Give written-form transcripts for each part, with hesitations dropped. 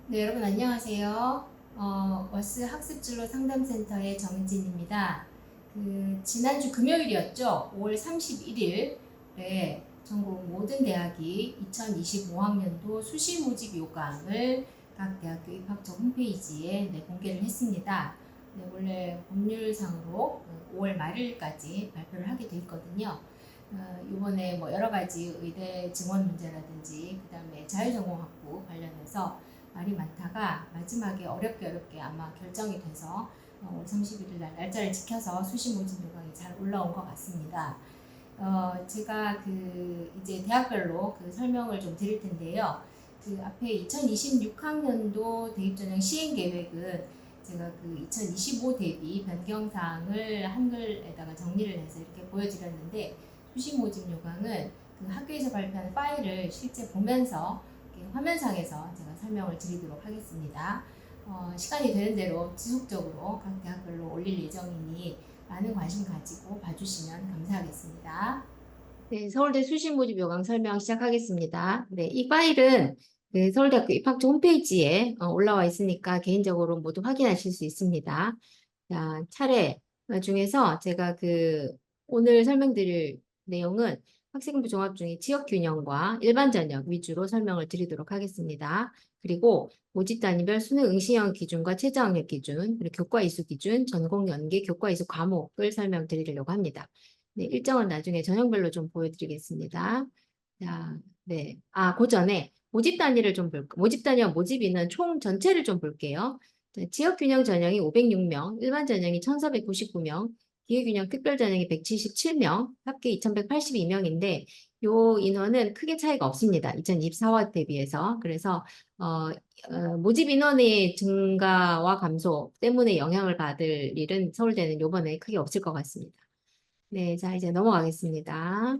네, 여러분 안녕하세요. 월스 학습진로 상담센터의 정진입니다. 지난주 금요일이었죠. 5월 31일에 전국 모든 대학이 2025학년도 수시 모집 요강을 각 대학교 입학처 홈페이지에 공개를 했습니다. 네, 원래 법률상으로 5월 말일까지 발표를 하게 돼 있거든요. 이번에 뭐 여러 가지 의대 증원 문제라든지 그다음에 자율전공학부 관련해서 말이 많다가 마지막에 어렵게 아마 결정이 돼서 5월 31일 날 날짜를 지켜서 수시 모집 요강이 잘 올라온 것 같습니다. 제가 이제 대학별로 설명을 좀 드릴 텐데요. 앞에 2026학년도 대입전형 시행 계획은 제가 2025 대비 변경사항을 한글에다가 정리를 해서 이렇게 보여드렸는데 수시 모집 요강은 학교에서 발표한 파일을 실제 보면서 화면상에서 제가 설명을 드리도록 하겠습니다. 시간이 되는 대로 지속적으로 각 대학별로 올릴 예정이니 많은 관심 가지고 봐주시면 감사하겠습니다. 네, 서울대 수시 모집 요강 설명 시작하겠습니다. 네, 이 파일은 서울대학교 입학처 홈페이지에 올라와 있으니까 개인적으로 모두 확인하실 수 있습니다. 자, 차례 중에서 제가 오늘 설명드릴 내용은 학생부 종합 중에 지역균형과 일반 전형 위주로 설명을 드리도록 하겠습니다. 그리고 모집 단위별 수능 응시형 기준과 최저학력 기준, 그리고 교과 이수 기준, 전공 연계, 교과 이수 과목을 설명드리려고 합니다. 네, 일정은 나중에 전형별로 좀 보여드리겠습니다. 자, 네. 그 전에 모집 단위를 좀 볼게요. 모집 단위와 모집 인원 총 전체를 좀 볼게요. 지역균형 전형이 506명, 일반 전형이 1499명, 기회균형 특별 전형이 177명, 합계 2182명인데 요 인원은 크게 차이가 없습니다. 2024화 대비해서. 그래서 모집 인원의 증가와 감소 때문에 영향을 받을 일은 서울대는 요번에 크게 없을 것 같습니다. 네, 자 이제 넘어가겠습니다.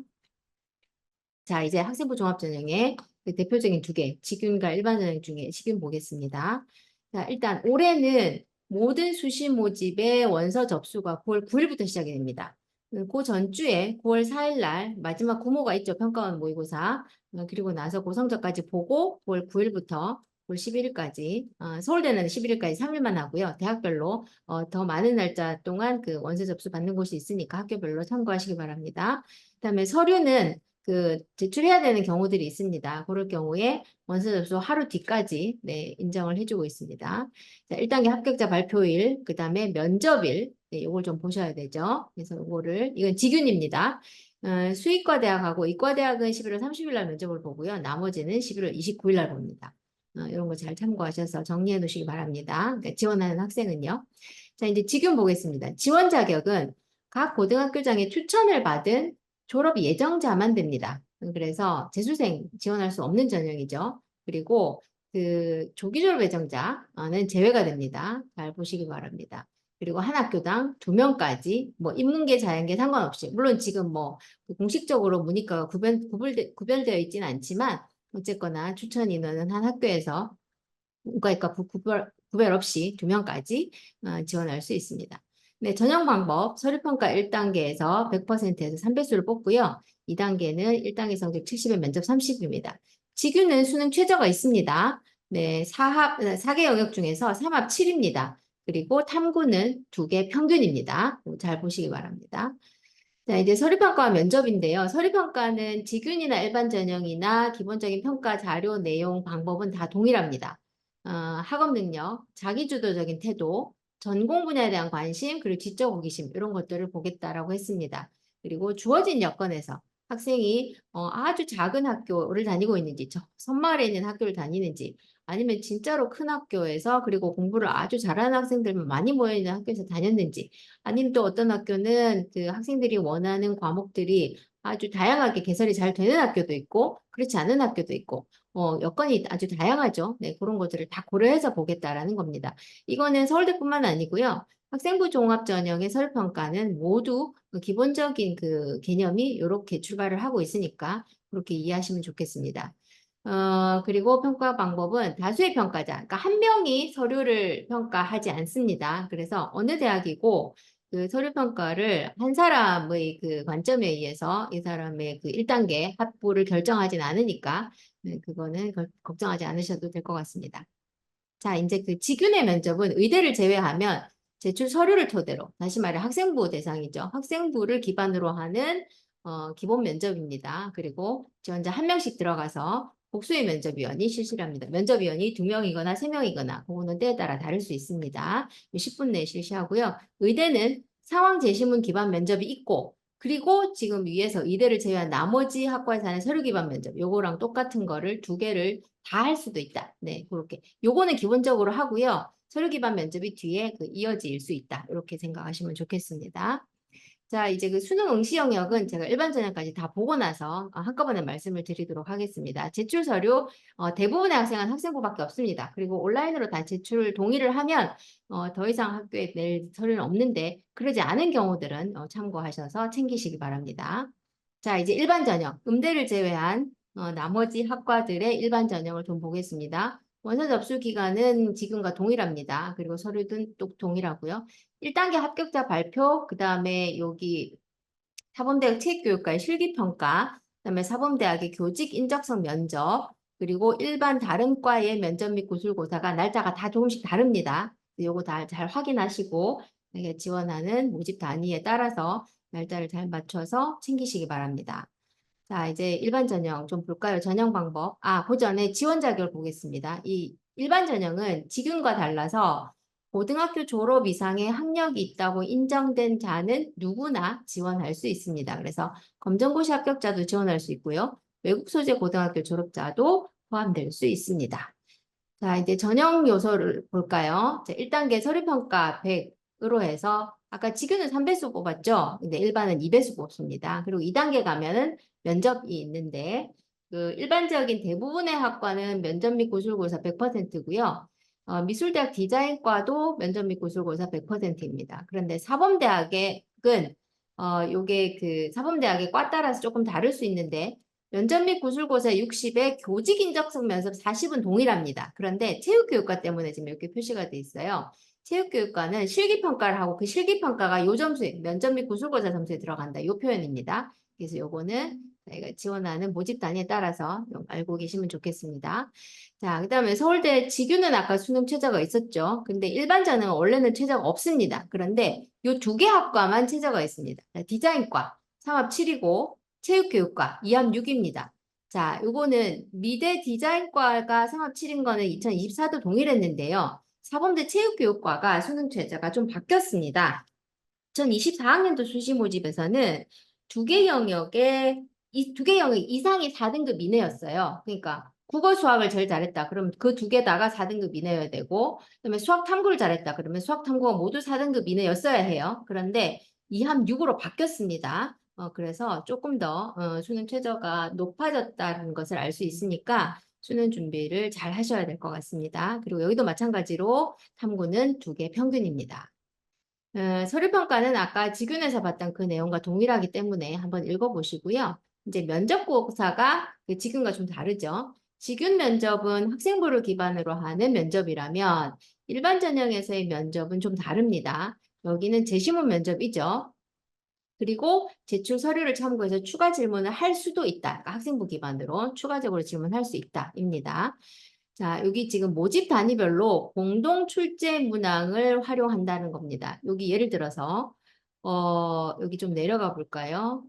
자, 이제 학생부 종합전형의 대표적인 두 개, 직윤과 일반 전형 중에 직윤 보겠습니다. 자, 일단 올해는 모든 수시 모집의 원서 접수가 9월 9일부터 시작이 됩니다. 그 전주에 9월 4일 날 마지막 구모가 있죠. 평가원 모의고사. 그리고 나서 고성적까지 보고 9월 9일부터 9월 11일까지, 서울대는 11일까지 3일만 하고요. 대학별로 더 많은 날짜 동안 원서 접수 받는 곳이 있으니까 학교별로 참고하시기 바랍니다. 그다음에 서류는 제출해야 되는 경우들이 있습니다. 그럴 경우에 원서 접수 하루 뒤까지 인정을 해주고 있습니다. 자, 1단계 합격자 발표일, 그 다음에 면접일, 이걸 좀 보셔야 되죠. 그래서 이건 직윤입니다. 수의과 대학하고 이과 대학은 11월 30일 날 면접을 보고요. 나머지는 11월 29일 날 봅니다. 이런 거 잘 참고하셔서 정리해 놓으시기 바랍니다. 그러니까 지원하는 학생은요. 자, 이제 직윤 보겠습니다. 지원 자격은 각 고등학교장의 추천을 받은 졸업 예정자만 됩니다. 그래서 재수생 지원할 수 없는 전형이죠. 그리고 조기 졸업 예정자는 제외가 됩니다. 잘 보시기 바랍니다. 그리고 한 학교당 2명까지 뭐 인문계, 자연계 상관없이 물론 지금 뭐 공식적으로 문이과가 구별되어 있지는 않지만 어쨌거나 추천 인원은 한 학교에서 문과이과 구별 없이 2명까지 지원할 수 있습니다. 네, 전형 방법 서류평가 1단계에서 100%에서 3배수를 뽑고요. 2단계는 1단계 성적 70에 면접 30입니다. 직유는 수능 최저가 있습니다. 네, 4개 영역 중에서 3합 7입니다. 그리고 탐구는 2개 평균입니다. 잘 보시기 바랍니다. 자, 이제 서류평가와 면접인데요. 서류평가는 직윤이나 일반 전형이나 기본적인 평가 자료 내용 방법은 다 동일합니다. 학업 능력, 자기주도적인 태도, 전공 분야에 대한 관심, 그리고 지적 호기심 이런 것들을 보겠다라고 했습니다. 그리고 주어진 여건에서 학생이 아주 작은 학교를 다니고 있는지, 섬마을에 있는 학교를 다니는지, 아니면 진짜로 큰 학교에서 그리고 공부를 아주 잘하는 학생들만 많이 모여있는 학교에서 다녔는지, 아니면 또 어떤 학교는 학생들이 원하는 과목들이 아주 다양하게 개설이 잘 되는 학교도 있고, 그렇지 않은 학교도 있고, 여건이 아주 다양하죠. 네, 그런 것들을 다 고려해서 보겠다라는 겁니다. 이거는 서울대뿐만 아니고요. 학생부 종합전형의 서류평가는 모두 기본적인 개념이 이렇게 출발을 하고 있으니까 그렇게 이해하시면 좋겠습니다. 그리고 평가 방법은 다수의 평가자, 그러니까 한 명이 서류를 평가하지 않습니다. 그래서 어느 대학이고 서류 평가를 한 사람의 관점에 의해서 이 사람의 1단계 합부를 결정하진 않으니까 그거는 걱정하지 않으셔도 될 것 같습니다. 자, 이제 그 직윤의 면접은 의대를 제외하면 제출 서류를 토대로, 다시 말해 학생부 대상이죠. 학생부를 기반으로 하는 기본 면접입니다. 그리고 지원자 한 명씩 들어가서 복수의 면접위원이 실시를 합니다. 면접위원이 2명이거나 3명이거나 그거는 때에 따라 다를 수 있습니다. 10분 내에 실시하고요. 의대는 상황 제시문 기반 면접이 있고 그리고 지금 위에서 의대를 제외한 나머지 학과에서 하는 서류 기반 면접 요거랑 똑같은 거를 2개를 다 할 수도 있다. 네, 그렇게. 요거는 기본적으로 하고요. 서류 기반 면접이 뒤에 이어질 수 있다. 이렇게 생각하시면 좋겠습니다. 자, 이제 그 수능 응시 영역은 제가 일반 전형까지 다 보고 나서 한꺼번에 말씀을 드리도록 하겠습니다. 제출 서류 대부분의 학생은 학생부밖에 없습니다. 그리고 온라인으로 다 제출 동의를 하면 더 이상 학교에 낼 서류는 없는데 그러지 않은 경우들은 참고하셔서 챙기시기 바랍니다. 자, 이제 일반 전형, 음대를 제외한 나머지 학과들의 일반 전형을 좀 보겠습니다. 원서 접수 기간은 지금과 동일합니다. 그리고 서류는 또 동일하고요. 1단계 합격자 발표, 그 다음에 여기 사범대학 체육교육과의 실기평가, 그 다음에 사범대학의 교직 인적성 면접, 그리고 일반 다른 과의 면접 및 구술고사가 날짜가 다 조금씩 다릅니다. 요거 다 잘 확인하시고 지원하는 모집 단위에 따라서 날짜를 잘 맞춰서 챙기시기 바랍니다. 자, 이제 일반 전형 좀 볼까요? 전형 방법. 그 전에 지원 자격을 보겠습니다. 이 일반 전형은 지금과 달라서 고등학교 졸업 이상의 학력이 있다고 인정된 자는 누구나 지원할 수 있습니다. 그래서 검정고시 합격자도 지원할 수 있고요. 외국 소재 고등학교 졸업자도 포함될 수 있습니다. 자, 이제 전형 요소를 볼까요? 자, 1단계 서류평가 100으로 해서 아까 직유는 3배수 뽑았죠? 근데 일반은 2배수 뽑습니다. 그리고 2단계 가면은 면접이 있는데 그 일반적인 대부분의 학과는 면접 및 구술고사 100%고요. 미술대학 디자인과도 면접 및 구술고사 100%입니다. 그런데 사범대학은 요게 그 사범대학의 과 따라서 조금 다를 수 있는데 면접 및 구술고사 60에 교직 인적성 면접 40은 동일합니다. 그런데 체육교육과 때문에 지금 이렇게 표시가 돼 있어요. 체육교육과는 실기평가를 하고 그 실기평가가 요 점수에 면접 및 구술고사 점수에 들어간다. 이 표현입니다. 그래서 요거는 저희가 지원하는 모집 단위에 따라서 알고 계시면 좋겠습니다. 자, 그 다음에 서울대 직유는 아까 수능 최저가 있었죠. 근데 일반 전형은 원래는 최저가 없습니다. 그런데 요 2개 학과만 최저가 있습니다. 디자인과 3합 7이고 체육교육과 2합 6입니다. 자, 요거는 미대 디자인과가 3합 7인 거는 2024도 동일했는데요. 사범대 체육교육과가 수능 최저가 좀 바뀌었습니다. 2024학년도 수시 모집에서는 두 개 영역에 두 개 영역 이상이 4등급 이내였어요. 그러니까 국어 수학을 제일 잘했다. 그럼 그 2개다가 4등급 이내여야 되고 그다음에 수학 탐구를 잘했다. 그러면 수학 탐구가 모두 4등급 이내였어야 해요. 그런데 2함 6으로 바뀌었습니다. 그래서 조금 더 수능 최저가 높아졌다는 것을 알 수 있으니까 수능 준비를 잘 하셔야 될 것 같습니다. 그리고 여기도 마찬가지로 탐구는 2개 평균입니다. 서류평가는 아까 직윤에서 봤던 그 내용과 동일하기 때문에 한번 읽어보시고요. 이제 면접고사가 지금과 좀 다르죠. 직윤 면접은 학생부를 기반으로 하는 면접이라면 일반 전형에서의 면접은 좀 다릅니다. 여기는 제시문 면접이죠. 그리고 제출 서류를 참고해서 추가 질문을 할 수도 있다. 그러니까 학생부 기반으로 추가적으로 질문할 수 있다.입니다. 자, 여기 지금 모집 단위별로 공동 출제 문항을 활용한다는 겁니다. 여기 예를 들어서 여기 좀 내려가 볼까요?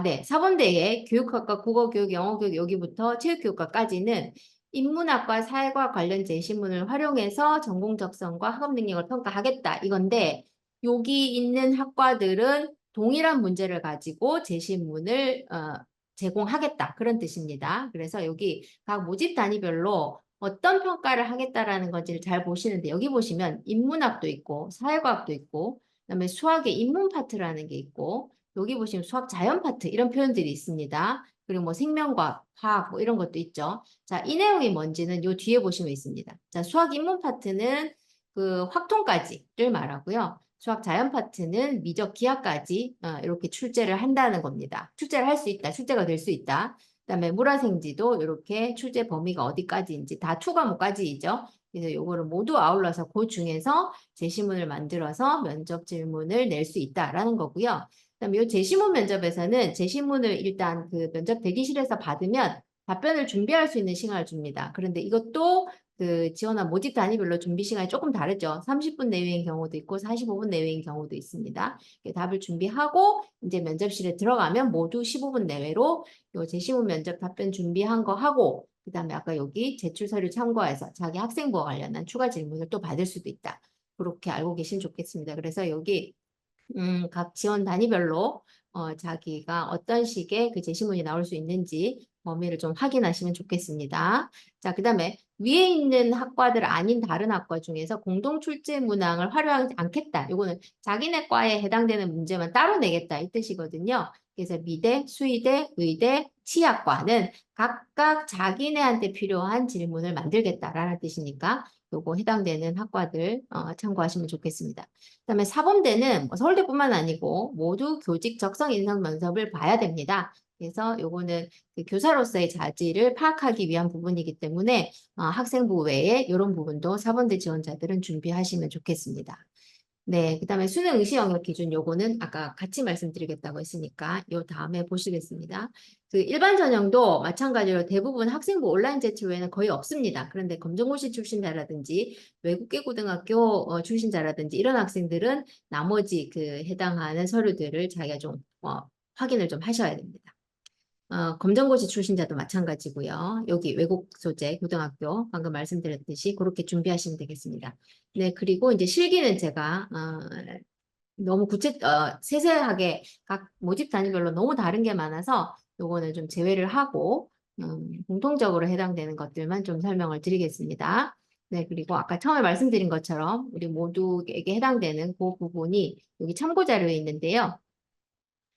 네. 사범대의 교육학과, 국어교육, 영어교육 여기부터 체육교육과까지는 인문학과 사회과학 관련 제시문을 활용해서 전공 적성과 학업 능력을 평가하겠다. 이건데 여기 있는 학과들은 동일한 문제를 가지고 제시문을 제공하겠다. 그런 뜻입니다. 그래서 여기 각 모집 단위별로 어떤 평가를 하겠다라는 건지를 잘 보시는데 여기 보시면 인문학도 있고 사회과학도 있고 그다음에 수학의 인문 파트라는 게 있고 여기 보시면 수학 자연 파트 이런 표현들이 있습니다. 그리고 뭐 생명과학, 화학 뭐 이런 것도 있죠. 자, 이 내용이 뭔지는 요 뒤에 보시면 있습니다. 자, 수학 인문 파트는 그 확통까지를 말하고요. 수학 자연 파트는 미적 기하까지 이렇게 출제를 한다는 겁니다. 출제를 할 수 있다. 출제가 될 수 있다. 그다음에 물화생지도 이렇게 출제 범위가 어디까지인지 다 2과목까지이죠. 그래서 요거를 모두 아울러서 그 중에서 제시문을 만들어서 면접 질문을 낼 수 있다라는 거고요. 그다음에 요 제시문 면접에서는 제시문을 일단 그 면접 대기실에서 받으면 답변을 준비할 수 있는 시간을 줍니다. 그런데 이것도 그 지원한 모집 단위별로 준비 시간이 조금 다르죠. 30분 내외인 경우도 있고 45분 내외인 경우도 있습니다. 답을 준비하고 이제 면접실에 들어가면 모두 15분 내외로 요 제시문 면접 답변 준비한 거 하고 그다음에 아까 여기 제출 서류 참고해서 자기 학생부와 관련한 추가 질문을 또 받을 수도 있다. 그렇게 알고 계시면 좋겠습니다. 그래서 여기 각 지원 단위별로 자기가 어떤 식의 그 제시문이 나올 수 있는지 범위를 좀 확인하시면 좋겠습니다. 자, 그 다음에 위에 있는 학과들 아닌 다른 학과 중에서 공동 출제 문항을 활용하지 않겠다. 요거는 자기네 과에 해당되는 문제만 따로 내겠다 이 뜻이거든요. 그래서 미대, 수의대, 의대, 치학과는 각각 자기네한테 필요한 질문을 만들겠다라는 뜻이니까 요거 해당되는 학과들 참고하시면 좋겠습니다. 그다음에 사범대는 서울대뿐만 아니고 모두 교직 적성 인성 면접을 봐야 됩니다. 그래서 요거는 그 교사로서의 자질을 파악하기 위한 부분이기 때문에 학생부 외에 이런 부분도 사범대 지원자들은 준비하시면 좋겠습니다. 네, 그다음에 수능 응시 영역 기준 요거는 아까 같이 말씀드리겠다고 했으니까 요 다음에 보시겠습니다. 그 일반 전형도 마찬가지로 대부분 학생부 온라인 제출 외에는 거의 없습니다. 그런데 검정고시 출신자라든지 외국계 고등학교 출신자라든지 이런 학생들은 나머지 그 해당하는 서류들을 자기가 좀 확인을 좀 하셔야 됩니다. 검정고시 출신자도 마찬가지고요. 여기 외국 소재 고등학교 방금 말씀드렸듯이 그렇게 준비하시면 되겠습니다. 네, 그리고 이제 실기는 제가 너무 세세하게 각 모집 단위별로 너무 다른 게 많아서 요거는 좀 제외를 하고 공통적으로 해당되는 것들만 좀 설명을 드리겠습니다. 네, 그리고 아까 처음에 말씀드린 것처럼 우리 모두에게 해당되는 그 부분이 여기 참고 자료에 있는데요.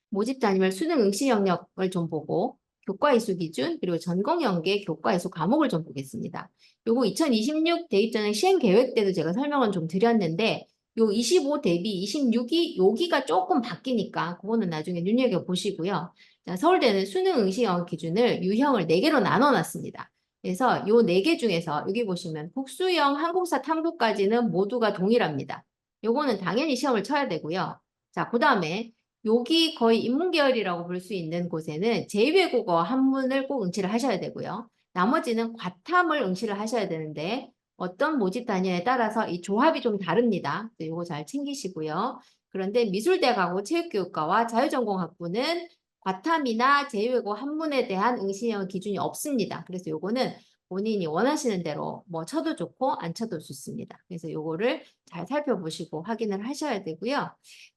모집 단위별 수능 응시 영역을 좀 보고 교과 이수 기준 그리고 전공 연계 교과 이수 과목을 좀 보겠습니다. 요거 2026 대입전형 시행 계획 때도 제가 설명을 좀 드렸는데 요 25 대비 26이 여기가 조금 바뀌니까 그거는 나중에 눈여겨 보시고요. 자, 서울대는 수능 응시 영역 기준을 유형을 4개로 나눠 놨습니다. 그래서 요 4개 중에서 여기 보시면 복수형 한국사 탐구까지는 모두가 동일합니다. 요거는 당연히 시험을 쳐야 되고요. 자, 그다음에 여기 거의 인문계열이라고 볼 수 있는 곳에는 제2외국어 한문을 꼭 응시를 하셔야 되고요. 나머지는 과탐을 응시를 하셔야 되는데 어떤 모집 단위에 따라서 이 조합이 좀 다릅니다. 이거 잘 챙기시고요. 그런데 미술대학하고 체육교육과와 자유전공학부는 과탐이나 제2외국어 한문에 대한 응시형 기준이 없습니다. 그래서 요거는 본인이 원하시는 대로 뭐 쳐도 좋고 안 쳐도 좋습니다. 그래서 요거를 잘 살펴보시고 확인을 하셔야 되고요.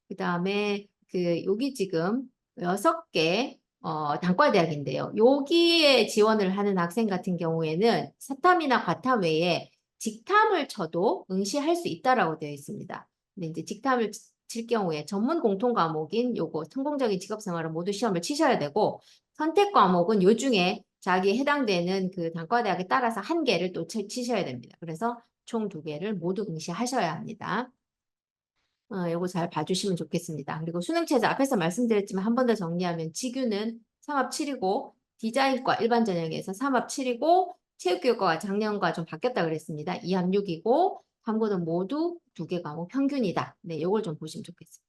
그 다음에 여기 지금 6개 단과대학인데요. 여기에 지원을 하는 학생 같은 경우에는 사탐이나 과탐 외에 직탐을 쳐도 응시할 수 있다라고 되어 있습니다. 근데 이제 직탐을 칠 경우에 전문 공통 과목인 요거 성공적인 직업 생활을 모두 시험을 치셔야 되고 선택 과목은 요 중에 자기에 해당되는 그 단과대학에 따라서 한 개를 또 치셔야 됩니다. 그래서 총 2개를 모두 응시하셔야 합니다. 요거 잘 봐주시면 좋겠습니다. 그리고 수능체제 앞에서 말씀드렸지만 한 번 더 정리하면 지규는 3합 7이고 디자인과 일반 전형에서 3합 7이고 체육교육과가 작년과 좀 바뀌었다 그랬습니다. 2합 6이고 탐구는 모두 2개 과목 평균이다. 네, 요걸 좀 보시면 좋겠습니다.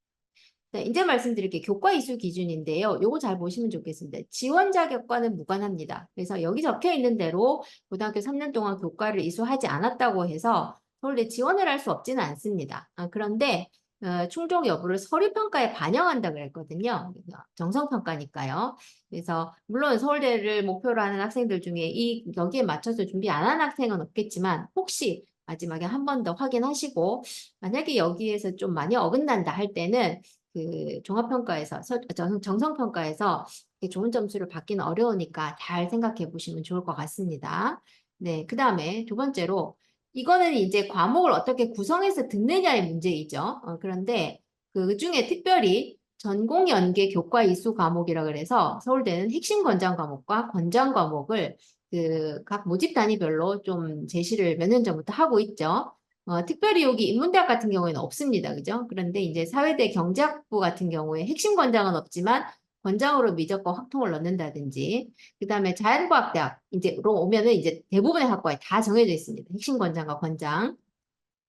네, 이제 말씀드릴 게 교과 이수 기준인데요. 요거 잘 보시면 좋겠습니다. 지원 자격과는 무관합니다. 그래서 여기 적혀 있는 대로 고등학교 3년 동안 교과를 이수하지 않았다고 해서 서울대 지원을 할 수 없지는 않습니다. 그런데 충족 여부를 서류평가에 반영한다 그랬거든요. 정성평가니까요. 그래서 물론 서울대를 목표로 하는 학생들 중에 여기에 맞춰서 준비 안 한 학생은 없겠지만 혹시 마지막에 한 번 더 확인하시고 만약에 여기에서 좀 많이 어긋난다 할 때는 그 종합평가에서 정성평가에서 좋은 점수를 받기는 어려우니까 잘 생각해 보시면 좋을 것 같습니다. 네, 그 다음에 두 번째로 이거는 이제 과목을 어떻게 구성해서 듣느냐의 문제이죠. 그런데 그 중에 특별히 전공 연계 교과 이수 과목이라 그래서 서울대는 핵심 권장 과목과 권장 과목을 그 각 모집 단위별로 좀 제시를 몇 년 전부터 하고 있죠. 특별히 여기 인문대학 같은 경우에는 없습니다. 그죠? 그런데 이제 사회대 경제학부 같은 경우에 핵심 권장은 없지만 권장으로 미적과 확통을 넣는다든지 그 다음에 자연과학대학 이제로 오면은 이제 대부분의 학과에 다 정해져 있습니다. 핵심 권장과 권장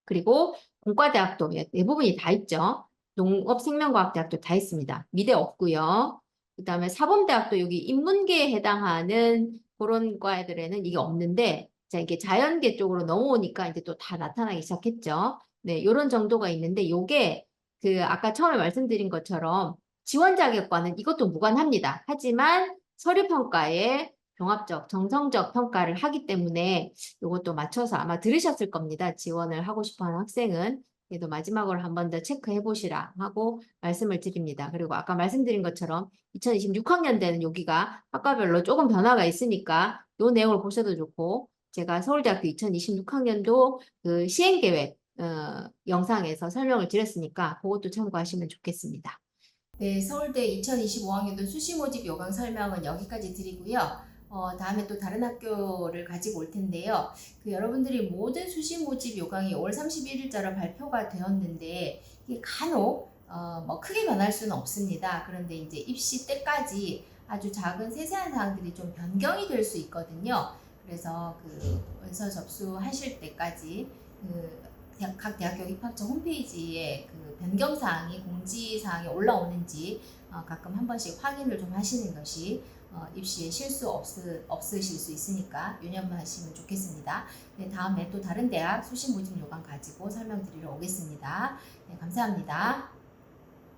그리고 공과대학도 대부분이 다 있죠. 농업생명과학대학도 다 있습니다. 미대 없고요. 그 다음에 사범대학도 여기 인문계에 해당하는 그런 과들에는 이게 없는데 자, 이게 자연계 쪽으로 넘어오니까 이제 또 다 나타나기 시작했죠. 네, 요런 정도가 있는데 요게 그 아까 처음에 말씀드린 것처럼 지원 자격과는 이것도 무관합니다. 하지만 서류 평가에 종합적, 정성적 평가를 하기 때문에 요것도 맞춰서 아마 들으셨을 겁니다. 지원을 하고 싶어 하는 학생은. 그래도 마지막으로 한 번 더 체크해 보시라 하고 말씀을 드립니다. 그리고 아까 말씀드린 것처럼 2026학년대는 여기가 학과별로 조금 변화가 있으니까 요 내용을 보셔도 좋고 제가 서울대학교 2026학년도 그 시행계획 영상에서 설명을 드렸으니까 그것도 참고하시면 좋겠습니다. 네, 서울대 2025학년도 수시 모집 요강 설명은 여기까지 드리고요. 다음에 또 다른 학교를 가지고 올 텐데요. 여러분들이 모든 수시 모집 요강이 5월 31일자로 발표가 되었는데 이게 간혹 뭐 크게 변할 수는 없습니다. 그런데 이제 입시 때까지 아주 작은 세세한 사항들이 좀 변경이 될 수 있거든요. 그래서 원서 접수하실 때까지 각 대학교 입학처 홈페이지에 변경사항이 공지사항이 올라오는지 가끔 한 번씩 확인을 좀 하시는 것이 입시에 실수 없으실 수 있으니까 유념하시면 좋겠습니다. 네, 다음에 또 다른 대학 수시 모집 요강 가지고 설명드리러 오겠습니다. 네, 감사합니다.